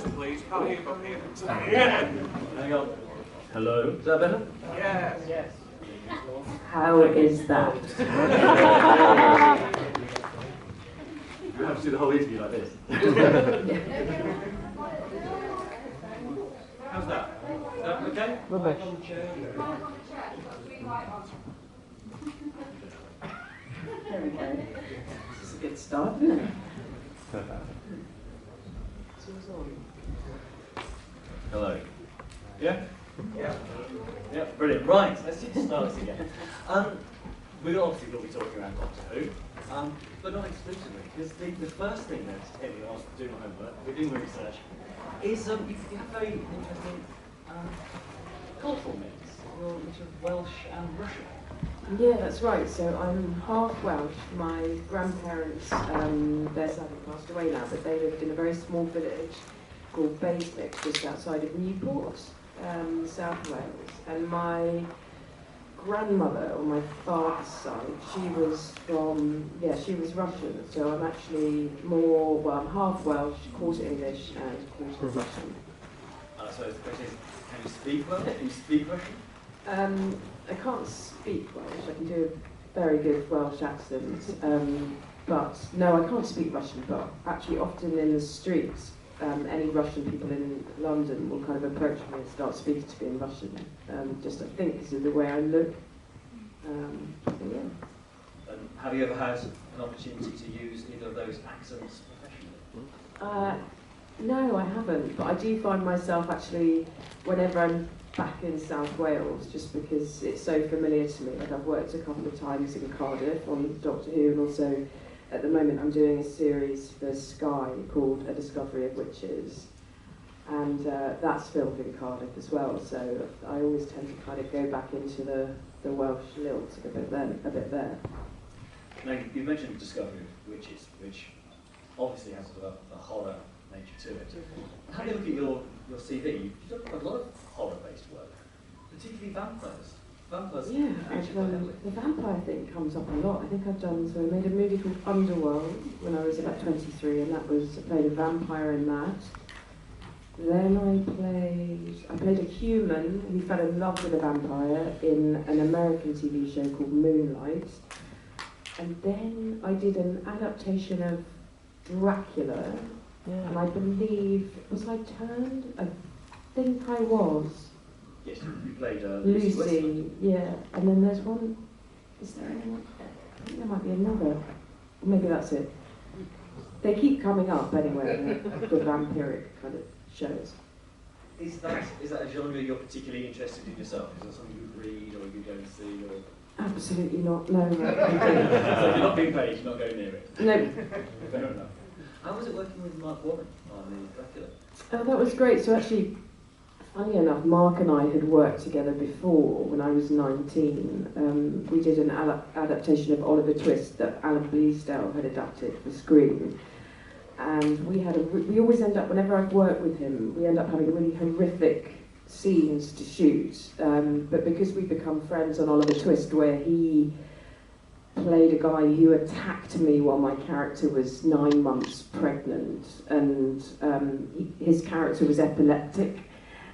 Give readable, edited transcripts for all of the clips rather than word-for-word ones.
closer, please. Can't hear you. Hang on. Hello. Is that better? Yes. Yes. How is that? You have to do the whole interview like this. How's that? Is that okay? Rubbish. There we go. This is a good start, isn't it? Hello. Yeah? Yeah. Yeah, brilliant. Right, let's just start this again. We obviously will be talking around Doctor Who, but not exclusively, because the first thing that Emily asked to do my homework, we're doing my research, is you have very interesting cultural mix. You're sort of Welsh and Russian. Yeah, that's right. So I'm half Welsh. My grandparents, they're sadly passed away now, but they lived in a very small village called Baselick, just outside of Newport, South Wales. And my grandmother, on my father's side, she was Russian. So I'm actually I'm half Welsh, quarter English, and quarter Russian. So the question is, can you speak Welsh? Can you speak Russian? I can't speak Welsh. I can do a very good Welsh accent, but no, I can't speak Russian. But actually, often in the streets, any Russian people in London will kind of approach me and start speaking to me in Russian. Just I think because of the way I look. Yeah. And have you ever had an opportunity to use either of those accents professionally? No, I haven't. But I do find myself actually, whenever I'm back in South Wales, just because it's so familiar to me. Like I've worked a couple of times in Cardiff on Doctor Who, and also at the moment I'm doing a series for Sky called A Discovery of Witches, and that's filmed in Cardiff as well. So I always tend to kind of go back into the Welsh lilt a bit there. Now you mentioned Discovery of Witches, which obviously has sort of a horror nature to it. How do you look at your CV? You've done quite a lot of horror-based work, particularly vampires. Vampires. Yeah, the vampire thing comes up a lot. I think I made a movie called Underworld when I was about 23, and I played a vampire in that. Then I played a human who fell in love with a vampire in an American TV show called Moonlight. And then I did an adaptation of Dracula. Yeah. And I believe, was I turned? I think I was. Yes, you played Lucy, yeah. And then there's one, is there anyone? I think there might be another. Maybe that's it. They keep coming up anyway, the vampiric kind of shows. Is that a genre you're particularly interested in yourself? Is that something you read or you go and see? Or? Absolutely not, no. So if you're not being paid, you're not going near it? No. Fair enough. How was it working with Mark Warren on the Dracula? Oh, that was great. So actually, funny enough, Mark and I had worked together before when I was 19. We did an adaptation of Oliver Twist that Alan Bleasdale had adapted for screen. And we always end up, whenever I've worked with him, we end up having really horrific scenes to shoot. But because we've become friends on Oliver Twist, where he played a guy who attacked me while my character was 9 months pregnant, and his character was epileptic,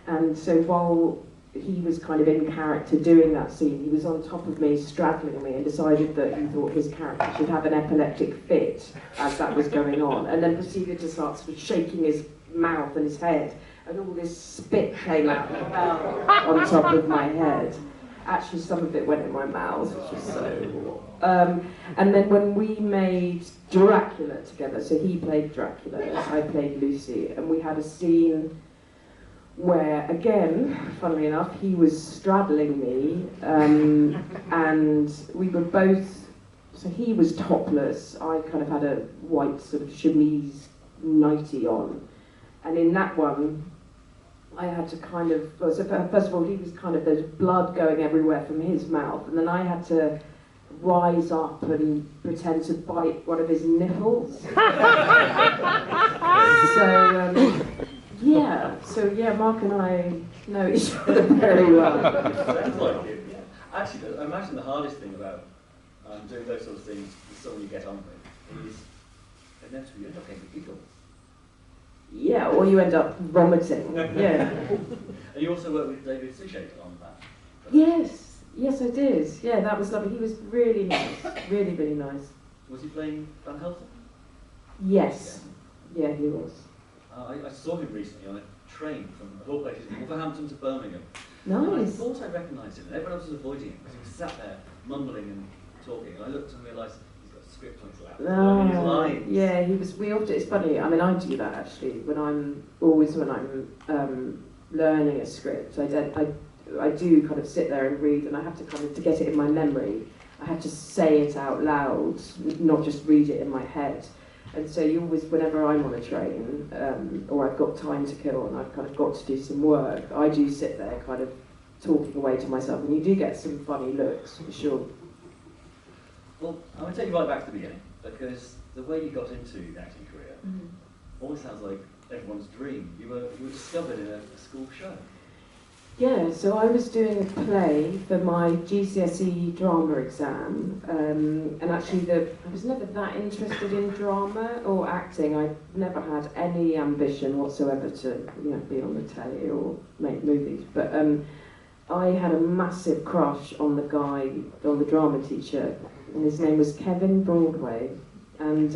and so while he was kind of in character doing that scene, he was on top of me, straddling me, and decided that he thought his character should have an epileptic fit as that was going on, and then proceeded to start sort of shaking his mouth and his head, and all this spit came out on top of my head. Actually, some of it went in my mouth, which was so... and then when we made Dracula together, so he played Dracula, I played Lucy, and we had a scene where, again, funnily enough, he was straddling me, and we were both... So he was topless, I kind of had a white sort of chemise nightie on, and in that one, I had to kind of, well, so first of all, he was kind of, there's blood going everywhere from his mouth, and then I had to rise up and pretend to bite one of his nipples. So Mark and I know each other very well. Sounds like it, yeah. Actually, I imagine the hardest thing about doing those sorts of things with someone you get on with is inevitably you end up getting a giggle. Yeah, or you end up vomiting. Yeah. And you also worked with David Suchet on that? Yes, I did. Yeah, that was lovely. He was really nice, really, really nice. Was he playing Van Helsing? Yes. Yeah, he was. I saw him recently on a train from, of all places, Wolverhampton to Birmingham. Nice. And I thought I recognised him, and everyone else was avoiding him because he was sat there mumbling and talking. And I looked and realised he's got a script on his lap. His lines. Yeah, he was. We often. It's funny. I mean, I do that actually. When I'm learning a script, I do kind of sit there and read, and I have to kind of, to get it in my memory, I have to say it out loud, not just read it in my head. And so you always, whenever I'm on a train, or I've got time to kill and I've kind of got to do some work, I do sit there kind of talking away to myself, and you do get some funny looks, for sure. Well, I'm going to take you right back to the beginning, because the way you got into the acting career almost sounds like everyone's dream. You were discovered in a school show. Yeah, so I was doing a play for my GCSE drama exam, and actually I was never that interested in drama or acting. I never had any ambition whatsoever to be on the telly or make movies, but I had a massive crush on the drama teacher, and his name was Kevin Broadway, and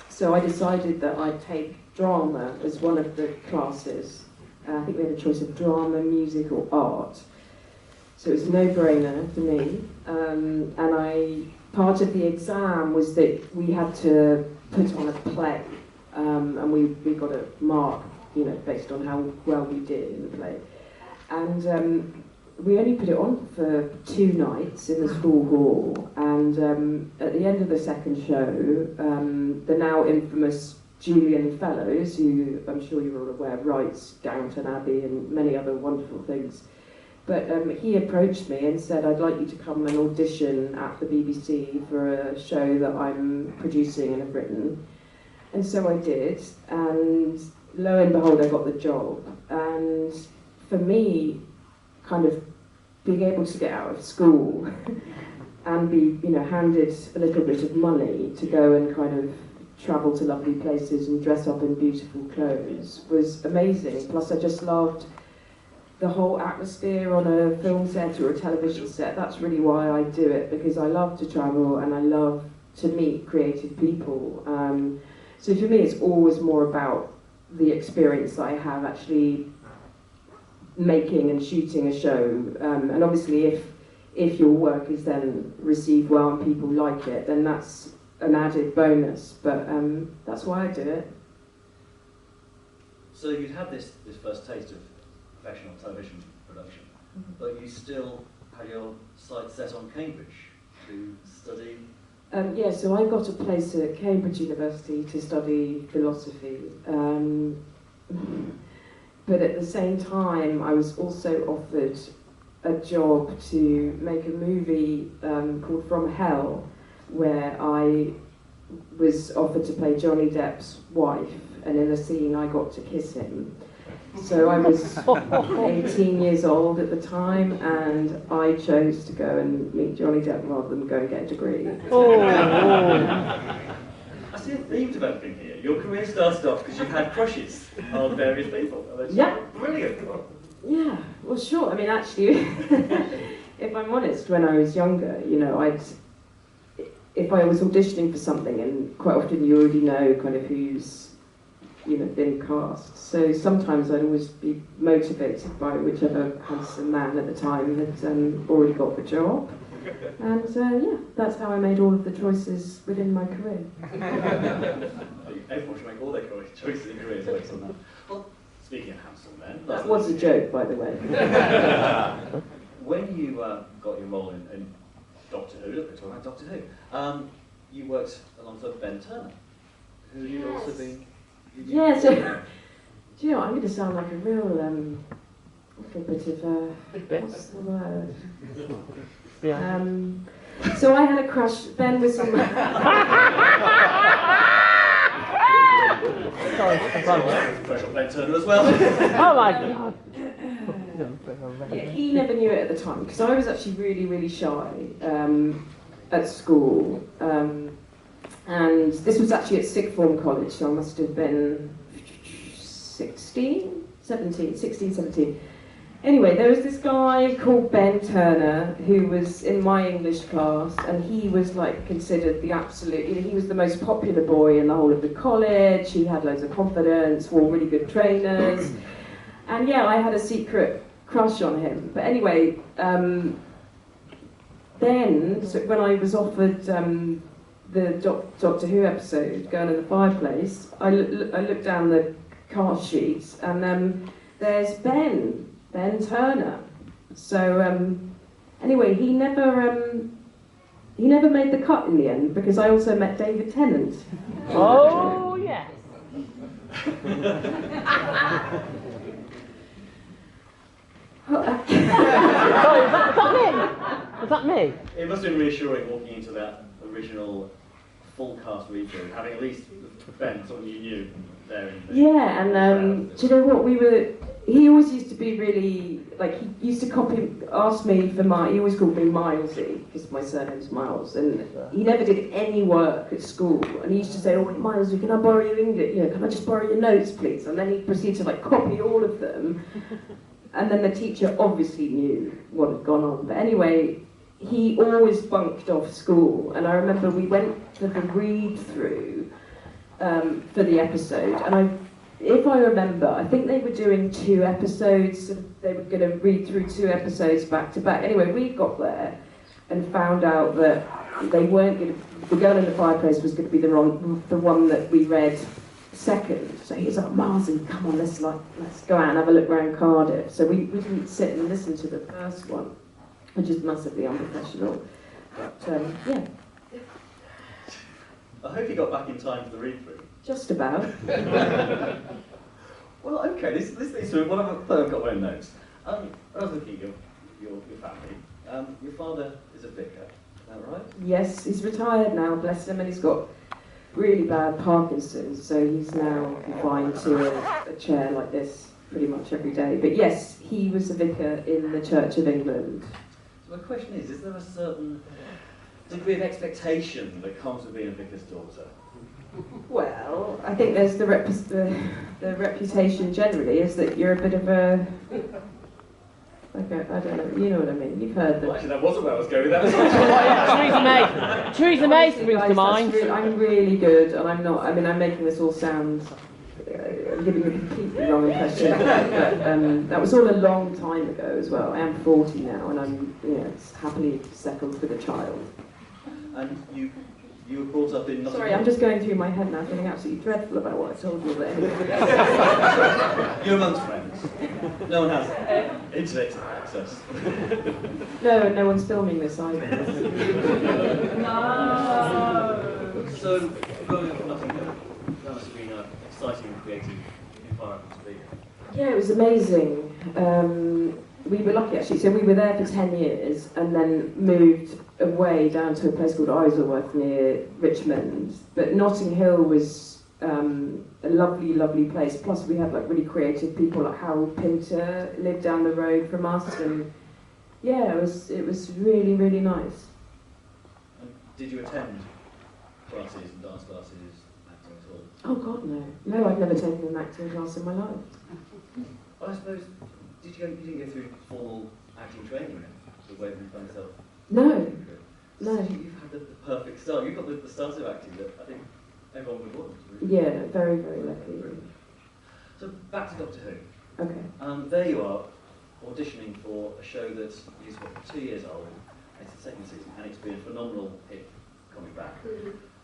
so I decided that I'd take drama as one of the classes. I think we had a choice of drama, music or art. So it was a no-brainer for me. And part of the exam was that we had to put on a play. And we got a mark, based on how well we did in the play. And we only put it on for 2 nights in the school hall. And at the end of the second show, the now infamous Julian Fellows, who I'm sure you're all aware, writes Downton Abbey and many other wonderful things. But he approached me and said, I'd like you to come and audition at the BBC for a show that I'm producing and have written. And so I did, and lo and behold, I got the job. And for me, kind of being able to get out of school and be, handed a little bit of money to go and kind of travel to lovely places and dress up in beautiful clothes was amazing. Plus I just loved the whole atmosphere on a film set or a television set. That's really why I do it, because I love to travel and I love to meet creative people. So for me it's always more about the experience that I have actually making and shooting a show. And obviously if your work is then received well and people like it, then that's an added bonus, but that's why I do it. So you'd had this first taste of professional television production, but you still had your sights set on Cambridge to study? Yeah, so I got a place at Cambridge University to study philosophy, but at the same time I was also offered a job to make a movie called From Hell, where I was offered to play Johnny Depp's wife, and in a scene I got to kiss him. So I was 18 years old at the time, and I chose to go and meet Johnny Depp rather than go and get a degree. I see a theme developing here. Your career started off because you had crushes on various people. Yeah. Brilliant. Yeah, well sure, I mean actually, if I'm honest, when I was younger, if I was auditioning for something, and quite often you already know kind of who's been cast, so sometimes I'd always be motivated by whichever handsome man at the time had already got the job, and yeah, that's how I made all of the choices within my career. Everyone should make all their choices in careers based on that. Well, speaking of handsome men, that was a joke, by the way. When you got your role in Doctor Who, we're talking about Doctor Who, you worked alongside Ben Turner, who you'd also been... Yeah, so, do you know, I'm going to sound like a real, little bit of, what's the word? Yeah. So I had a crush, Ben was on Crush on Ben Turner as well. Oh my God. Yeah, he never knew it at the time, because I was actually really, really shy at school. And this was actually at sixth form college, so I must have been 16, 17, 16, 17. Anyway, there was this guy called Ben Turner who was in my English class, and he was like considered the absolute, you know, he was the most popular boy in the whole of the college. He had loads of confidence, wore really good trainers, and yeah, I had a secret crush on him. But anyway, then so when I was offered the Doctor Who episode, Girl in the Fireplace, I looked down the cast sheets, and there's Ben Turner. So anyway, he never made the cut in the end, because I also met David Tennant. Oh, yes. Sorry, was that me? Was that me? It must have been reassuring walking into that original full cast read-through, having at least Ben, someone you knew, there in the Yeah, and do you know what, he always used to be really, like, he used to ask me for he always called me Milesy, because my surname's Myles, and he never did any work at school, and he used to say, oh, Myles, can I borrow your English, you know, can I just borrow your notes, please? And then he'd proceed to, like, copy all of them, and then the teacher obviously knew what had gone on. But anyway, he always bunked off school, and I remember we went for the read-through for the episode, and if I remember, I think they were doing 2 episodes, they were going to read through 2 episodes back to back. Anyway, we got there and found out that they weren't going to, The Girl in the Fireplace was going to be the one that we read second. So he was like, Marzi, come on, let's go out and have a look around Cardiff. So we didn't sit and listen to the first one, which is massively unprofessional. But yeah. I hope you got back in time for the read-through. Just about. Well, okay, this leads to one I've got my own notes. I was looking at your family. Your father is a vicar, is that right? Yes, he's retired now, bless him, and he's got really bad Parkinson's, so he's now confined to a chair like this pretty much every day. But yes, he was a vicar in the Church of England. So my question is there a certain degree of expectation that comes with being a vicar's daughter? Well, I think there's the reputation generally is that you're a bit of a, like a, I don't know, you know what I mean, you've heard that. Well, actually, that wasn't where I was going. That was Theresa May springs to mind. I'm really good, and I'm not, I mean, I'm making this all sound, giving a completely wrong impression, but that was all a long time ago as well. I am 40 now, and I'm, happily settled with a child. And you were brought up in Nottingham. Sorry, I'm just going through my head now, feeling absolutely dreadful about what I told you, but anyway. You're amongst friends. No one has internet access. No, and no one's filming this either. No! So, growing up in Nottingham, that must have been an exciting and creative environment to be in. Yeah, it was amazing. We were lucky actually, so we were there for 10 years and then moved away down to a place called Isleworth near Richmond. But Notting Hill was a lovely, lovely place. Plus we had like really creative people like Harold Pinter lived down the road from us, and yeah, it was really, really nice. And did you attend classes and dance classes, acting at all? Oh God, no. No, I've never taken an acting class in my life. I suppose, you didn't go through formal acting training then, the way you found yourself? No. No. So you've had the perfect start. You've got the start of acting that I think everyone would want. Really. Yeah, very, very lucky. So back to Doctor Who. Okay. There you are, auditioning for a show that is 2 years old. It's the second season, and it's been a phenomenal hit coming back.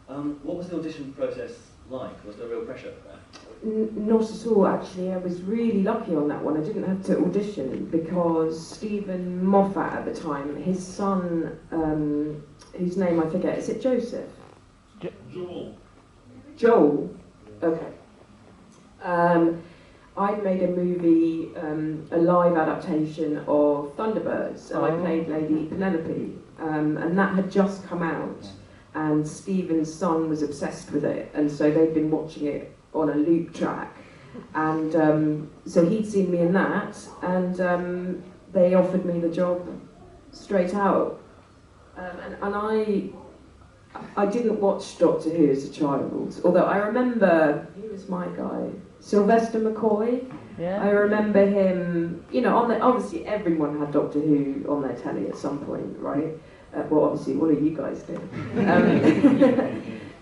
What was the audition process like? Was there real pressure there? Not at all, actually. I was really lucky on that one. I didn't have to audition because Stephen Moffat at the time, his son, whose name I forget, is it Joseph? Joel. Okay. I made a movie, a live adaptation of Thunderbirds, and I played Lady Penelope, and that had just come out, and Stephen's son was obsessed with it, and so they'd been watching it on a loop track, and so he'd seen me in that, and they offered me the job straight out, and I I didn't watch Doctor Who as a child, although I remember, who was my guy? Sylvester McCoy. Yeah. I remember him, you know, obviously everyone had Doctor Who on their telly at some point, right? Well, obviously, what are you guys doing?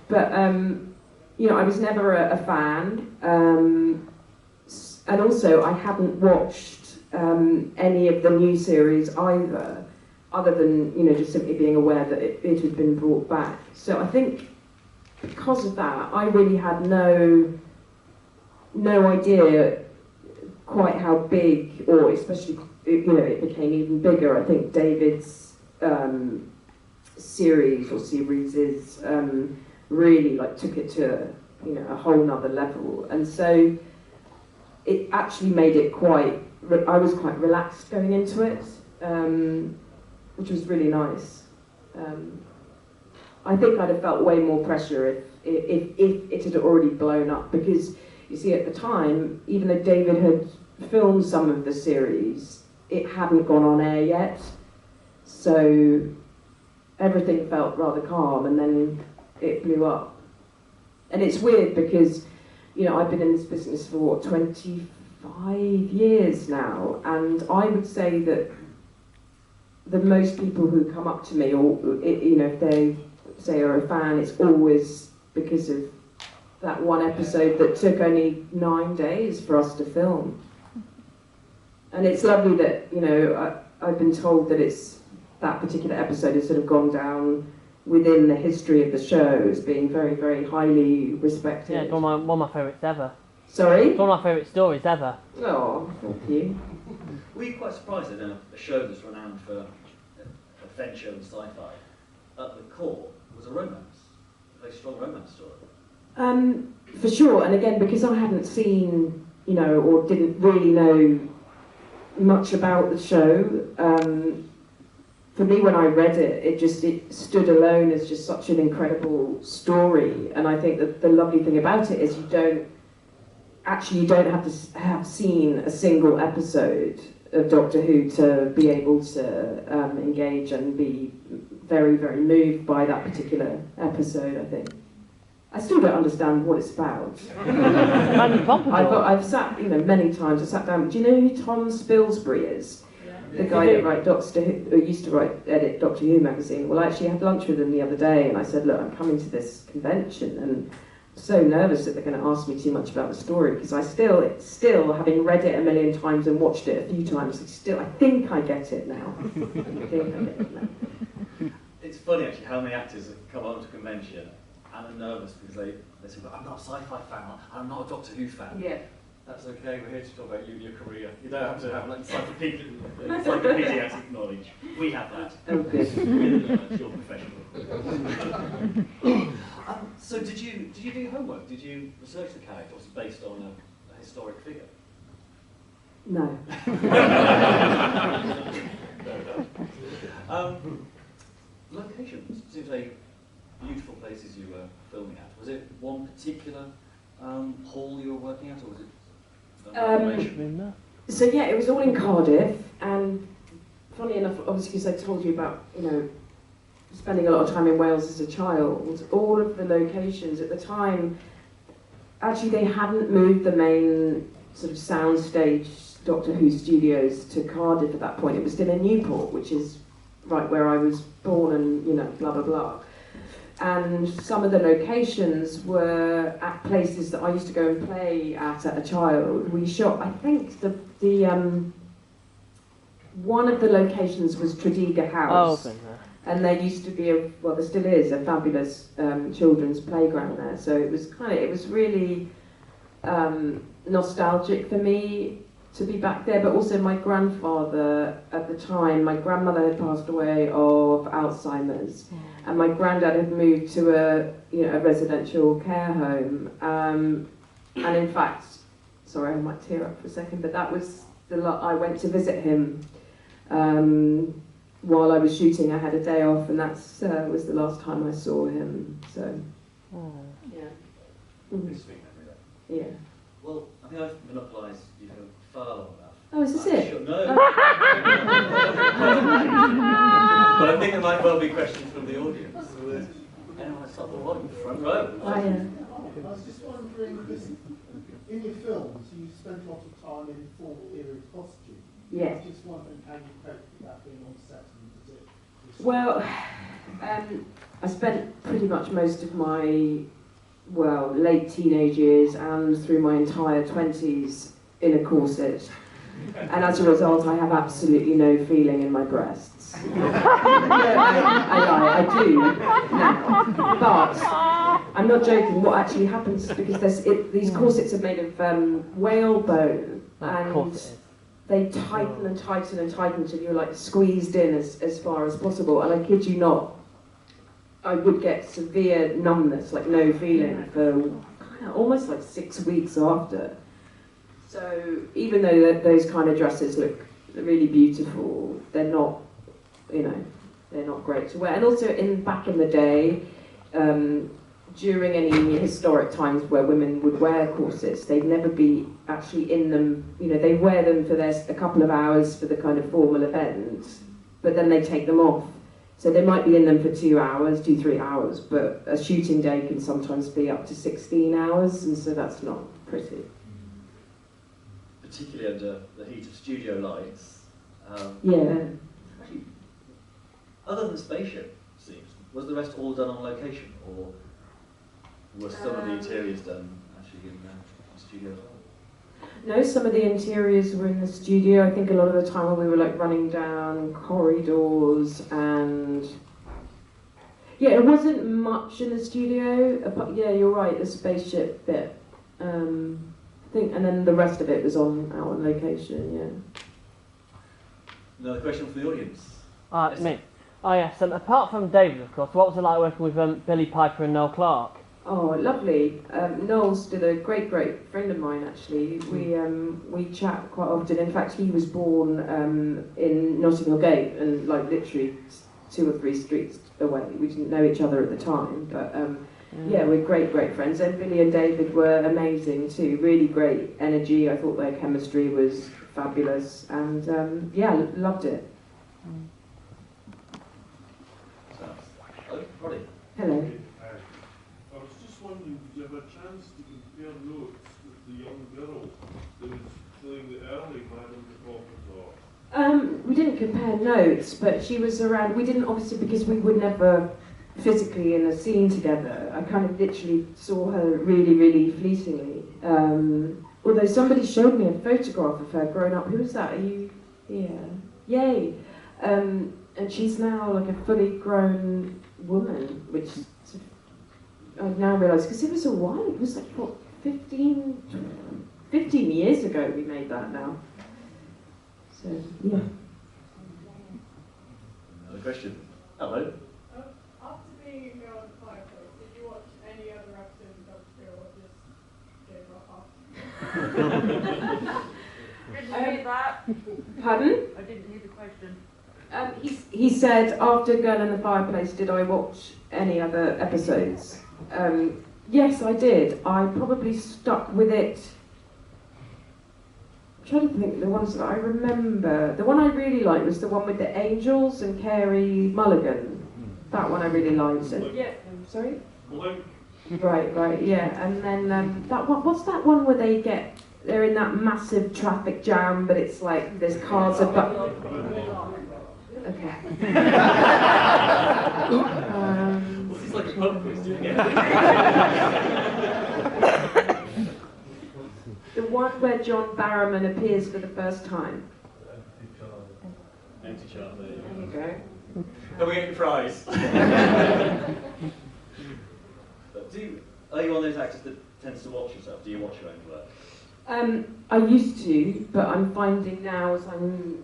But, you know, I was never a fan. And also, I hadn't watched any of the new series either, other than, you know, just simply being aware that it had been brought back. So I think because of that, I really had no idea quite how big, or especially, you know, it became even bigger. I think David's series really like took it to, you know, a whole nother level, and so it actually made it I was quite relaxed going into it, which was really nice. I think I'd have felt way more pressure if it had already blown up, because you see, at the time, even though David had filmed some of the series, it hadn't gone on air yet, so everything felt rather calm, and then it blew up. And it's weird because, you know, I've been in this business for, what, 25 years now, and I would say that the most people who come up to me, or, you know, if they say are a fan, it's always because of that one episode that took only 9 days for us to film. And it's lovely that, you know, I've been told that that particular episode has sort of gone down within the history of the show as being very, very highly respected. Yeah, it's one of my favourites ever. Sorry? It's one of my favourite stories ever. Oh, thank you. Were you quite surprised that a show that's renowned for adventure and sci-fi, at the core, was a romance, a very strong romance story? For sure, and again, because I hadn't seen, you know, or didn't really know much about the show, for me, when I read it, it stood alone as just such an incredible story. And I think that the lovely thing about it is you don't have to have seen a single episode of Doctor Who to be able to engage and be very, very moved by that particular episode, I think. I still don't understand what it's about. I've sat, you know, many times. I sat down. Do you know who Tom Spilsbury is? The guy that used to edit Doctor Who magazine. Well, I actually had lunch with him the other day, and I said, "Look, I'm coming to this convention, and I'm so nervous that they're going to ask me too much about the story, because I still, having read it a million times and watched it a few times, I think I get it now. It's funny actually how many actors have come on to convention and are nervous because they say, "I'm not a sci-fi fan, I'm not a Doctor Who fan." Yeah. That's okay, we're here to talk about you and your career. You don't have to have like encyclopedic knowledge. We have that. Oh, good. You're professional. So did you do homework? Did you research the character? Was it based on a historic figure? No. Locations. Seems like beautiful places you were filming at. Was it one particular hall you were working at, or was it? So yeah, it was all in Cardiff, and funny enough, obviously because I told you about, you know, spending a lot of time in Wales as a child, all of the locations at the time, actually they hadn't moved the main sort of soundstage Doctor Who studios to Cardiff at that point. It was still in Newport, which is right where I was born, and, you know, blah blah blah. And some of the locations were at places that I used to go and play at a child. We shot, I think, the one of the locations was Tredegar House. Oh, and there used to be there still is a fabulous children's playground there. So it was really nostalgic for me to be back there. But also my grandfather at the time, my grandmother had passed away of Alzheimer's. And my granddad had moved to a residential care home, and in fact, sorry, I might tear up for a second, but that was I went to visit him while I was shooting. I had a day off, and that was the last time I saw him. So, yeah. Pretty sweet memory there. Yeah. Well, I think I've monopolised you for far long enough. Oh, is this it? Sure, no. But I think there might well be questions from the audience. Anyone stop the what? Front row. I, I was just wondering, because in your films you spent a lot of time in full period costume. yeah. I was just wondering how you coped with that being on set and did it. Well, I spent pretty much most of my, well, late teenage years and through my entire 20s in a corset. And as a result, I have absolutely no feeling in my breasts. I do now. But I'm not joking. What actually happens, because these corsets are made of whalebone, and they tighten and tighten and tighten until you're like squeezed in as far as possible. And I kid you not, I would get severe numbness, like no feeling, for almost like 6 weeks after. So even though those kind of dresses look really beautiful, they're not, they're not great to wear. And also back in the day, during any historic times where women would wear corsets, they'd never be actually in them. They wear them for a couple of hours for the kind of formal event, but then they take them off. So they might be in them for 2 hours, 3 hours, but a shooting day can sometimes be up to 16 hours, and so that's not pretty. Particularly under the heat of studio lights. Yeah. Actually, other than spaceship scenes, was the rest all done on location, or were some of the interiors done actually in the studio as well? No, some of the interiors were in the studio. I think a lot of the time when we were like running down corridors, and yeah, it wasn't much in the studio. Yeah, you're right, the spaceship bit. And then the rest of it was out on location. Yeah. Another question from the audience. Yes. Me. Oh yes, and apart from David, of course, what was it like working with Billy Piper and Noel Clarke? Oh, lovely. Noel's still a great friend of mine, actually. We chat quite often. In fact, he was born in Notting Hill Gate, and like literally 2 or 3 streets away. We didn't know each other at the time, but yeah, we're great friends. And Billy and David were amazing too. Really great energy. I thought their chemistry was fabulous, and yeah, loved it. Roddy. Hello. I was just wondering, did you have a chance to compare notes with the young girl who was playing the early Madame de Pompadour? We didn't compare notes, but she was around. We didn't, obviously, because we were never physically in a scene together. I kind of literally saw her really fleetingly. Although somebody showed me a photograph of her growing up. Who was that? Are you? Yeah. Yay. And she's now like a fully grown woman, which I've now realised, because it was a while. It was like, what, 15 years ago we made that now. So, yeah. Another question. Hello. After being a girl in the fireplace, did you watch any other episodes of Doctor Who or just gave up after? Didn't hear that. Pardon? I didn't hear the question. He said, after Girl in the Fireplace, did I watch any other episodes? Yes, I did. I probably stuck with it. I'm trying to think, the ones that I remember. The one I really liked was the one with the angels and Carey Mulligan. That one I really liked. Yeah, sorry? Blink. Right, yeah. And then that one, what's that one where they're in that massive traffic jam, but it's like there's cars above. Okay. This is like a pub quiz, doing it. The one where John Barrowman appears for the first time. Empty chart there. There you go. Can we get your prize? But are you one of those actors that tends to watch yourself? Do you watch your own work? I used to, but I'm finding now as I'm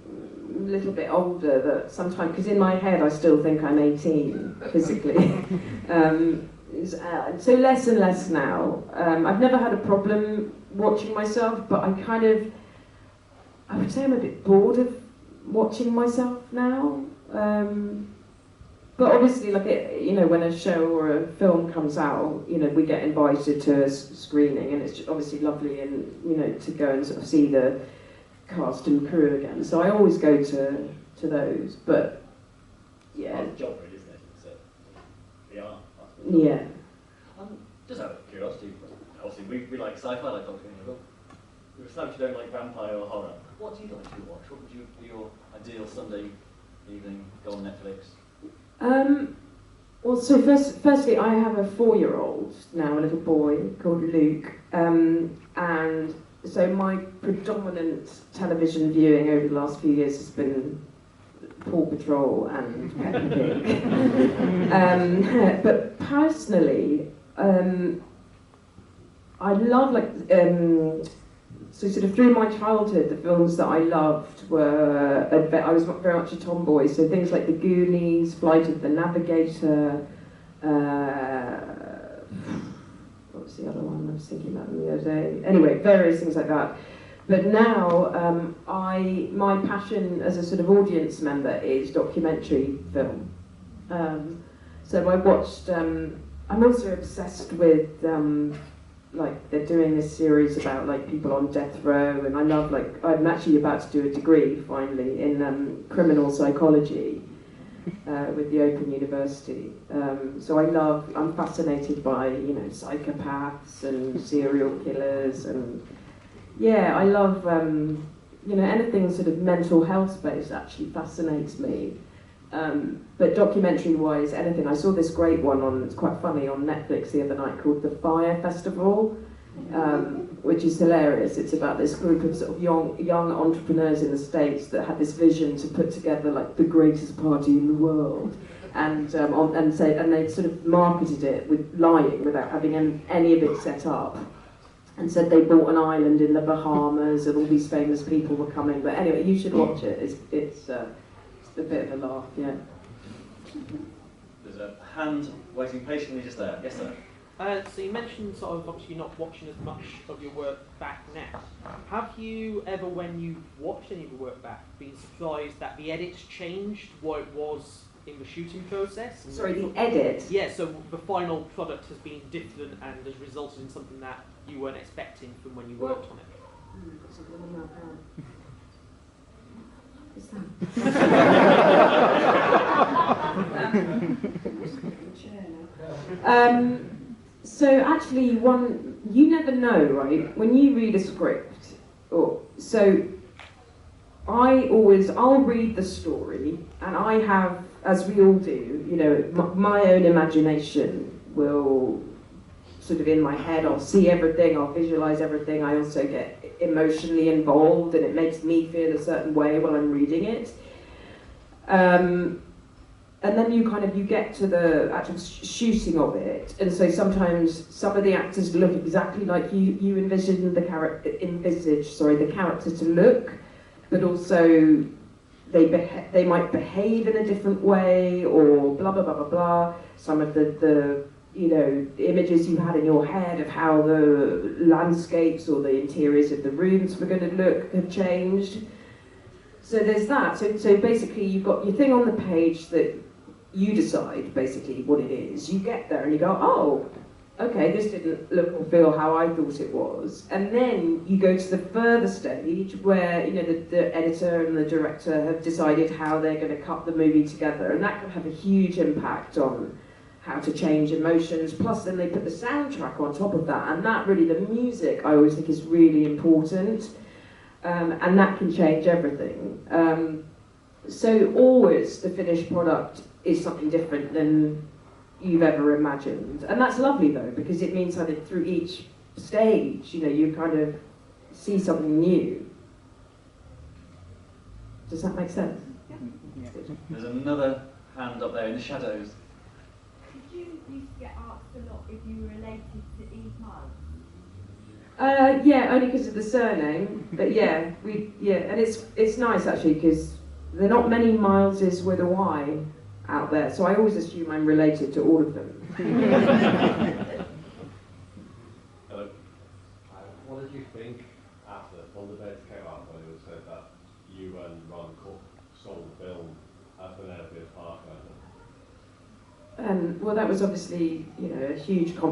a little bit older that sometimes, because in my head I still think I'm 18 physically, so less and less now. I've never had a problem watching myself, but I would say I'm a bit bored of watching myself now. But obviously, like when a show or a film comes out, we get invited to a screening, and it's obviously lovely, and to go and sort of see the cast and crew again. So I always go to those. But yeah, It's a job, really, isn't it? It's PR, I Yeah. Just out of curiosity, obviously we like sci-fi, like Doctor Who. We've established you don't like vampire or horror. What do you like to watch? What would you be your ideal Sunday evening? Go on Netflix. Well, so firstly, I have a 4-year-old now, a little boy called Luke, and so my predominant television viewing over the last few years has been Paw Patrol and Peppa Pig. But personally, I love so sort of through my childhood, the films that I loved were, I was very much a tomboy, so things like The Goonies, Flight of the Navigator, what was the other one I was thinking about the other day? Anyway, various things like that. But now, my passion as a sort of audience member is documentary film. So I watched, I'm also obsessed with, like they're doing this series about like people on death row, and I love I'm actually about to do a degree finally in criminal psychology with the Open University. So I'm fascinated by psychopaths and serial killers, and yeah, I love anything sort of mental health based actually fascinates me. But documentary-wise, anything. I saw this great one it's quite funny, on Netflix the other night called The Fire Festival, which is hilarious. It's about this group of sort of young entrepreneurs in the States that had this vision to put together like the greatest party in the world, and they sort of marketed it with lying without having any of it set up, and said they bought an island in the Bahamas and all these famous people were coming. But anyway, you should watch it. It's a bit of a laugh, yeah. There's a hand waiting patiently just there. Yes, sir. So you mentioned sort of obviously you're not watching as much of your work back now. Have you ever, when you watched any of your work back, been surprised that the edits changed what it was in the shooting process? Sorry, the edit? Yeah, so the final product has been different and has resulted in something that you weren't expecting from when you worked on it. So actually, you never know, right? When you read a script, so I'll read the story, and I have, as we all do, my own imagination will sort of in my head, I'll see everything, I'll visualize everything, I also get emotionally involved, and it makes me feel a certain way while I'm reading it. And then you get to the actual shooting of it, and so sometimes some of the actors look exactly like you envisioned the character to look, but also they might behave in a different way, or blah blah blah blah blah. Some of the images you had in your head of how the landscapes or the interiors of the rooms were going to look have changed. So there's that. So basically you've got your thing on the page that you decide basically what it is. You get there and you go, oh, okay, this didn't look or feel how I thought it was. And then you go to the further stage where the editor and the director have decided how they're going to cut the movie together, and that can have a huge impact on how to change emotions. Plus then they put the soundtrack on top of that, and that really, the music I always think is really important, and that can change everything. So always the finished product is something different than you've ever imagined, and that's lovely though, because it means that through each stage you kind of see something new. Does that make sense? Yeah. There's another hand up there in the shadows. Did you used to get asked a lot if you were related to Eve Myles? Yeah, only because of the surname, but yeah, and it's nice actually, because there are not many Myleses with a Y out there, so I always assume I'm related to all of them. Hello. What did you think after when the beds came out, when it was said that you and Ron Cook sold the film as Penelope's partner? Well, that was obviously a huge compliment.